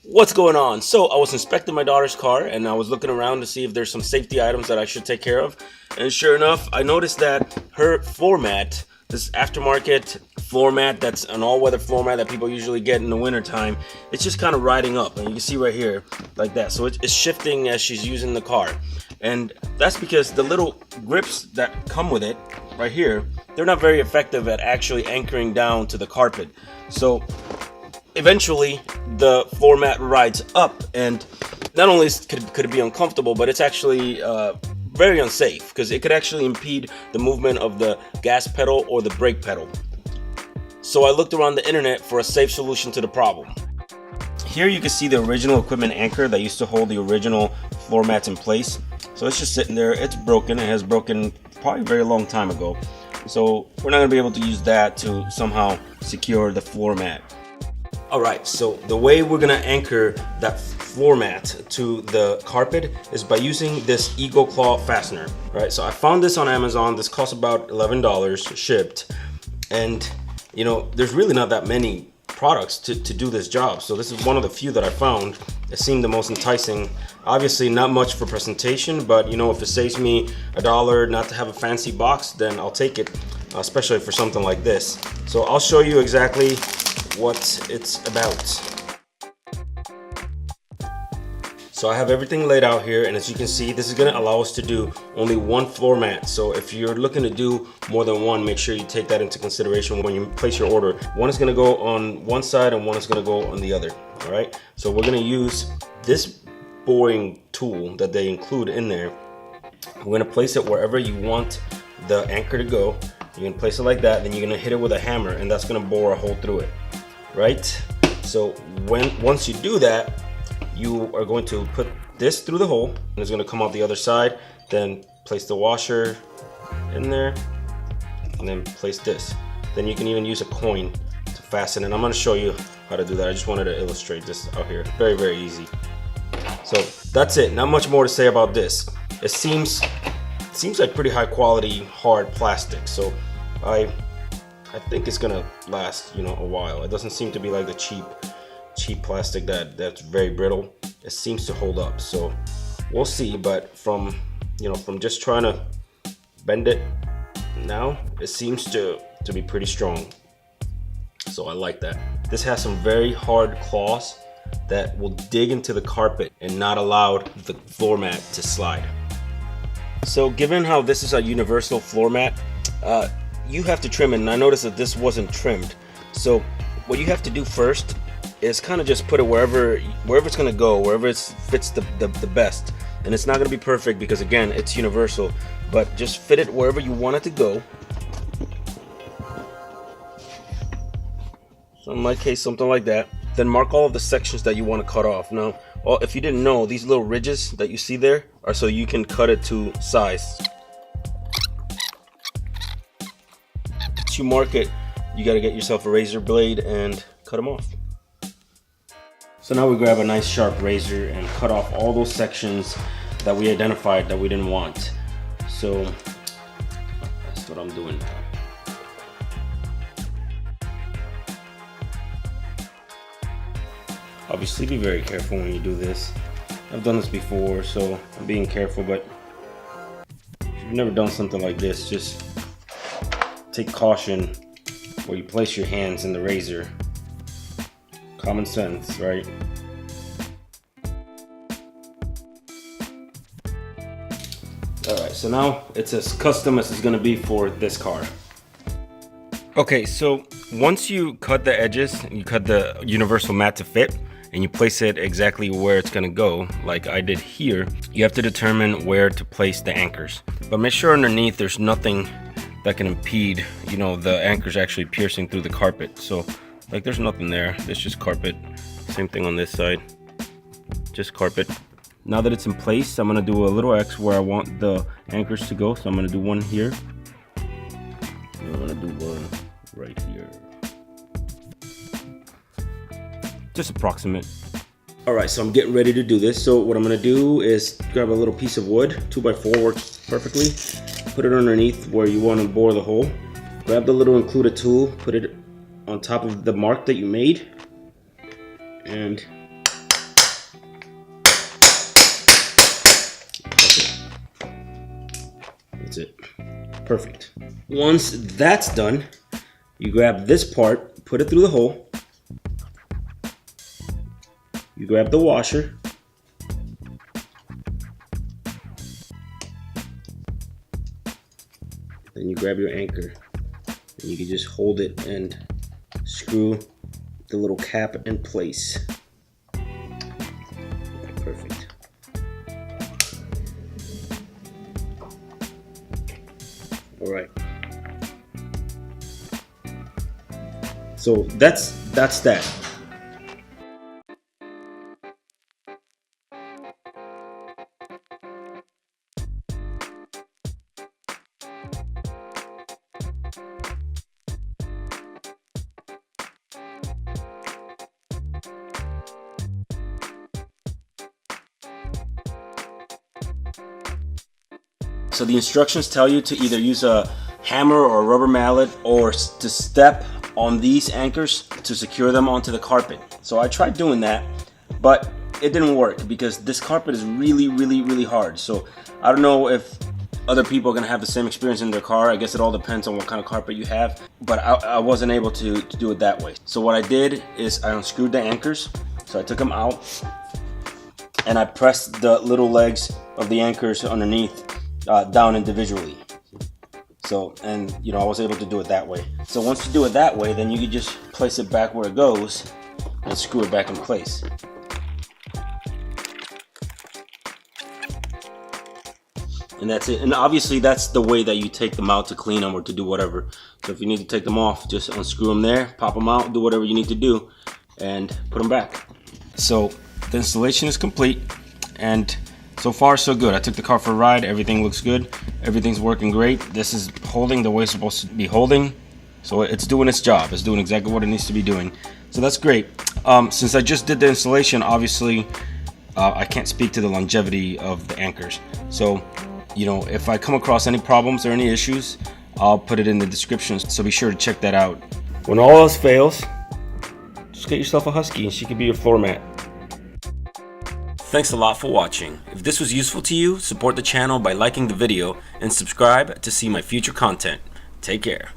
What's going on? So I was inspecting my daughter's car and I was looking around to see if there's some safety items that I should take care of. And sure enough, I noticed that her floor mat, this aftermarket floor mat that's an all-weather floor mat that people usually get in the wintertime, it's just kind of riding up. And you can see right here like that. So it's shifting as she's using the car. And that's because the little grips that come with it right here, they're not very effective at actually anchoring down to the carpet. So eventually the floor mat rides up, and not only could it be uncomfortable, but it's actually very unsafe because it could actually impede the movement of the gas pedal or the brake pedal. So I looked around the internet for a safe solution to the problem. Here you can see the original equipment anchor that used to hold the original floor mats in place. So it's just sitting there. It's broken. It has broken probably a very long time ago. So we're not going to be able to use that to somehow secure the floor mat. Alright, so the way we're gonna anchor that floor mat to the carpet is by using this Klaw fastener. Right, so I found this on Amazon. This costs about $11 shipped, and you know, there's really not that many products to do this job. So this is one of the few that I found. It seemed the most enticing. Obviously not much for presentation, but you know, if it saves me $1 not to have a fancy box, then I'll take it, especially for something like this. So I'll show you exactly what it's about. So I have everything laid out here, and as you can see, this is going to allow us to do only one floor mat. So if you're looking to do more than one, make sure you take that into consideration when you place your order. One is going to go on one side and one is going to go on the other. All right, so we're going to use this boring tool that they include in there. We're going to place it wherever you want the anchor to go. You're going to place it like that, then you're going to hit it with a hammer, and that's going to bore a hole through it. Right? So once you do that, you are going to put this through the hole, and it's going to come out the other side. Then place the washer in there, and then place this. Then you can even use a coin to fasten it. I'm going to show you how to do that. I just wanted to illustrate this out here. Very, very easy. So that's it. Not much more to say about this. It seems like pretty high quality hard plastic. So I think it's gonna last, you know, a while. It doesn't seem to be like the cheap plastic that's very brittle. It seems to hold up. So we'll see. But from just trying to bend it now, it seems to be pretty strong. So I like that. This has some very hard claws that will dig into the carpet and not allow the floor mat to slide. So given how this is a universal floor mat, you have to trim it, and I noticed that this wasn't trimmed. So what you have to do first is kind of just put it wherever it's going to go, wherever it fits the best. And it's not going to be perfect because, again, it's universal, but just fit it wherever you want it to go. So in my case, something like that. Then mark all of the sections that you want to cut off. Now, if you didn't know, these little ridges that you see there are so you can cut it to size. Once you mark it, you got to get yourself a razor blade and cut them off. So now we grab a nice sharp razor and cut off all those sections that we identified that we didn't want. So that's what I'm doing now. Obviously be very careful when you do this. I've done this before, so I'm being careful, but if you've never done something like this, just take caution where you place your hands in the razor. Common sense, right? Alright, so now it's as custom as it's gonna be for this car. Okay, so once you cut the edges, you cut the universal mat to fit, and you place it exactly where it's gonna go, like I did here, you have to determine where to place the anchors. But make sure underneath there's nothing that can impede, you know, the anchors actually piercing through the carpet. So, like, there's nothing there. There's just carpet. Same thing on this side. Just carpet. Now that it's in place, I'm gonna do a little X where I want the anchors to go. So I'm gonna do one here. And I'm gonna do one right here. Just approximate. Alright, so I'm getting ready to do this. So what I'm gonna do is grab a little piece of wood. 2x4 works perfectly. Put it underneath where you want to bore the hole. Grab the little included tool, put it on top of the mark that you made, and it. Perfect. Once that's done, you grab this part, put it through the hole. You grab the washer. Then you grab your anchor. And you can just hold it and screw the little cap in place. Perfect. All right. So that's that. So the instructions tell you to either use a hammer or a rubber mallet or to step on these anchors to secure them onto the carpet. So I tried doing that, but it didn't work because this carpet is really hard. So I don't know if other people are gonna have the same experience in their car. I guess it all depends on what kind of carpet you have, but I wasn't able to do it that way. So what I did is I unscrewed the anchors. So I took them out and I pressed the little legs of the anchors underneath down individually. So, and you know, I was able to do it that way. So once you do it that way, then you can just place it back where it goes and screw it back in place. And that's it. And obviously that's the way that you take them out to clean them or to do whatever. So if you need to take them off, just unscrew them there, pop them out, do whatever you need to do, and put them back. So the installation is complete, and so far so good. I took the car for a ride, everything looks good, everything's working great. This is holding the way it's supposed to be holding, so it's doing its job. It's doing exactly what it needs to be doing, so that's great. Since I just did the installation, obviously I can't speak to the longevity of the anchors, so you know, if I come across any problems or any issues, I'll put it in the description, so be sure to check that out. When all else fails, just get yourself a Husky and she can be your floor mat. Thanks a lot for watching. If this was useful to you, support the channel by liking the video and subscribe to see my future content. Take care.